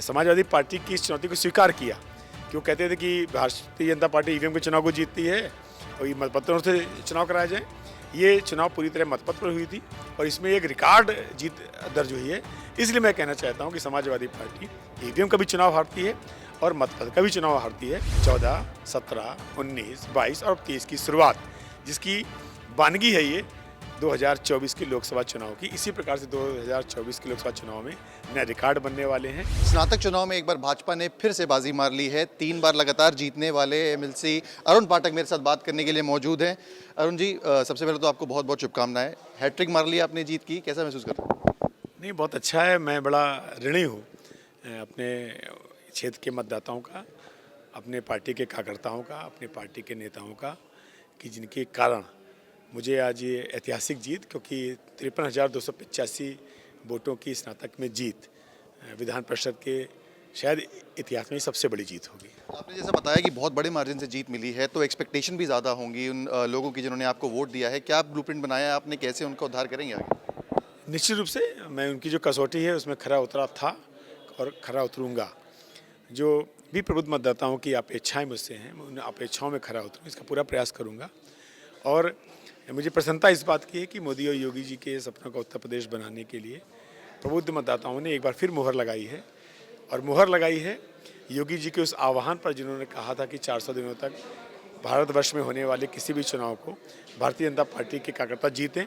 Samajwadi party की इस चुनौती को स्वीकार किया कि वो कहते थे कि भारतीय जनता पार्टी ईवीएम के चुनाव को जीतती है और ये मतपत्रों से चुनाव कराया जाए। ये चुनाव पूरी तरह मतपत्र पर हुई थी और इसमें एक रिकॉर्ड जीत दर्ज हुई है। इसलिए मैं कहना चाहता हूँ कि समाजवादी पार्टी ईवीएम का भी चुनाव हारती है और मतपत्र का भी चुनाव हारती है। 14, 17, 19, 22 और 23 की शुरुआत, जिसकी बानगी है ये 2024 के लोकसभा चुनाव की। इसी प्रकार से 2024 के लोकसभा चुनाव में नए रिकॉर्ड बनने वाले हैं। स्नातक चुनाव में एक बार भाजपा ने फिर से बाजी मार ली है। 3 बार लगातार जीतने वाले एमएलसी अरुण पाठक मेरे साथ बात करने के लिए मौजूद हैं। अरुण जी, सबसे पहले तो आपको बहुत बहुत शुभकामनाएं। हैट्रिक मार ली आपने जीत की, कैसा महसूस करते हैं? नहीं, बहुत अच्छा है। मैं बड़ा ऋणी हूँ अपने क्षेत्र के मतदाताओं का, अपने पार्टी के कार्यकर्ताओं का, अपने पार्टी के नेताओं का, कि जिनके कारण मुझे आज ये ऐतिहासिक जीत, क्योंकि 53,285 वोटों की स्नातक में जीत विधान परिषद के शायद इतिहास में सबसे बड़ी जीत होगी। आपने जैसा बताया कि बहुत बड़े मार्जिन से जीत मिली है, तो एक्सपेक्टेशन भी ज़्यादा होंगी उन लोगों की जिन्होंने आपको वोट दिया है। क्या ब्लूप्रिंट बनाया है आपने, कैसे उनका उद्धार करेंगे आगे? निश्चित रूप से मैं उनकी जो कसौटी है उसमें खरा उतरा था और खरा उतरूँगा। जो भी प्रबुद्ध मतदाताओं की अपेक्षाएं मुझसे हैं, मैं उन अपेक्षाओं में खरा उतरूँ, इसका पूरा प्रयास करूँगा। और मुझे प्रसन्नता इस बात की है कि मोदी और योगी जी के सपनों का उत्तर प्रदेश बनाने के लिए प्रबुद्ध मतदाताओं ने एक बार फिर मुहर लगाई है। और मुहर लगाई है योगी जी के उस आह्वान पर, जिन्होंने कहा था कि 400 दिनों तक भारतवर्ष में होने वाले किसी भी चुनाव को भारतीय जनता पार्टी के कार्यकर्ता जीतें।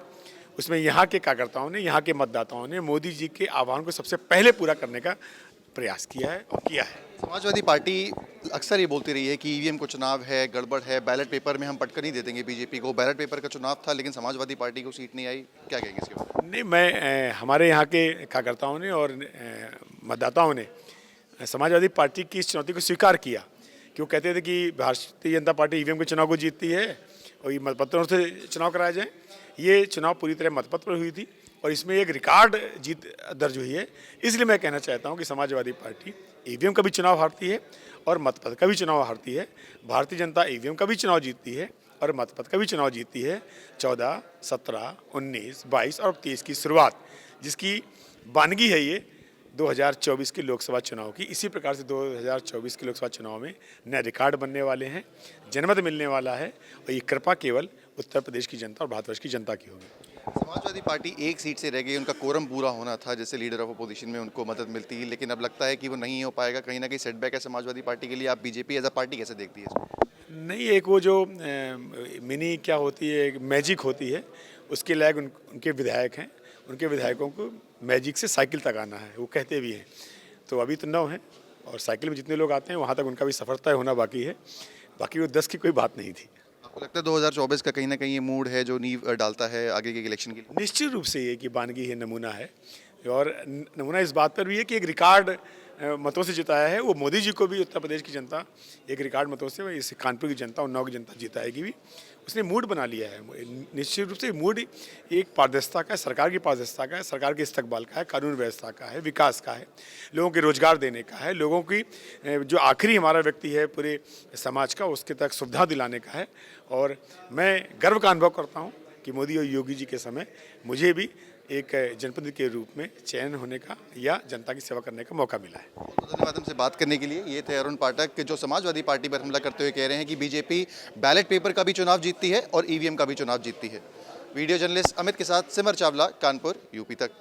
उसमें यहाँ के कार्यकर्ताओं ने, यहाँ के मतदाताओं ने मोदी जी के आह्वान को सबसे पहले पूरा करने का प्रयास किया है और किया है। समाजवादी पार्टी अक्सर ये बोलती रही है कि ईवीएम को चुनाव है, गड़बड़ है, बैलेट पेपर में हम पटकन ही दे देंगे बीजेपी को। बैलेट पेपर का चुनाव था लेकिन समाजवादी पार्टी को सीट नहीं आई, क्या कहेंगे इसके बारे में? नहीं, मैं हमारे यहाँ के कार्यकर्ताओं ने और मतदाताओं ने समाजवादी पार्टी की इस चुनौती को स्वीकार किया कि वो कहते थे कि भारतीय जनता पार्टी ईवीएम के चुनाव को जीतती है और ये मतपत्रों से चुनाव कराया जाए। ये चुनाव पूरी तरह मतपत्र पर हुई थी और इसमें एक रिकॉर्ड जीत दर्ज हुई है। इसलिए मैं कहना चाहता हूँ कि समाजवादी पार्टी ईवीएम का भी चुनाव हारती है और मतपत्र का भी चुनाव हारती है। भारतीय जनता ईवीएम का भी चुनाव जीतती है और मतपत्र का भी चुनाव जीतती है। 14, 17, 19, 22 और 23 की शुरुआत, जिसकी बानगी है ये 2024 के लोकसभा चुनाव की। इसी प्रकार से 2024 के लोकसभा चुनाव में नए रिकॉर्ड बनने वाले हैं, जनमत मिलने वाला है और ये कृपा केवल उत्तर प्रदेश की जनता और भारतवर्ष की जनता की होगी। समाजवादी पार्टी एक सीट से रह गई, उनका कोरम पूरा होना था, जैसे लीडर ऑफ अपोजिशन में उनको मदद मिलती, लेकिन अब लगता है कि वो नहीं हो पाएगा। कहीं ना कहीं सेटबैक है समाजवादी पार्टी के लिए। आप बीजेपी एज अ पार्टी कैसे देखती है इसको? नहीं, एक वो जो मिनी क्या होती है, एक मैजिक होती है, उसके लायक उनके विधायक हैं। उनके विधायकों को मैजिक से साइकिल तक आना है, वो कहते भी हैं। तो अभी तो 9 हैं और साइकिल में जितने लोग आते हैं वहाँ तक उनका भी सफर तय होना बाकी है। बाकी वो 10 की कोई बात नहीं थी। आपको लगता है 2024 का कहीं ना कहीं ये मूड है जो नींव डालता है आगे के इलेक्शन के लिए? निश्चित रूप से ये कि बानगी है, नमूना है। और नमूना इस बात पर भी है कि एक रिकॉर्ड मतों से जिताया है। वो मोदी जी को भी उत्तर प्रदेश की जनता एक रिकॉर्ड मतों से, इस कानपुर की जनता, उन्नाव की जनता जिताएगी भी। उसने मूड बना लिया है। निश्चित रूप से मूड एक पारदर्शिता का है, सरकार की पारदर्शिता का है, सरकार के इस्तकबाल का है, कानून व्यवस्था का है, विकास का है, लोगों के रोजगार देने का है, लोगों की जो आखिरी हमारा व्यक्ति है पूरे समाज का, उसके तक सुविधा दिलाने का है। और मैं गर्व का अनुभव करता हूँ कि मोदी और योगी जी के समय मुझे भी एक जनप्रतिनिधि के रूप में चयन होने का या जनता की सेवा करने का मौका मिला है। तो धन्यवाद हमसे बात करने के लिए। ये थे अरुण पाठक, जो समाजवादी पार्टी पर हमला करते हुए कह रहे हैं कि बीजेपी बैलेट पेपर का भी चुनाव जीतती है और ईवीएम का भी चुनाव जीतती है। वीडियो जर्नलिस्ट अमित के साथ सिमर चावला, कानपुर, यूपी तक।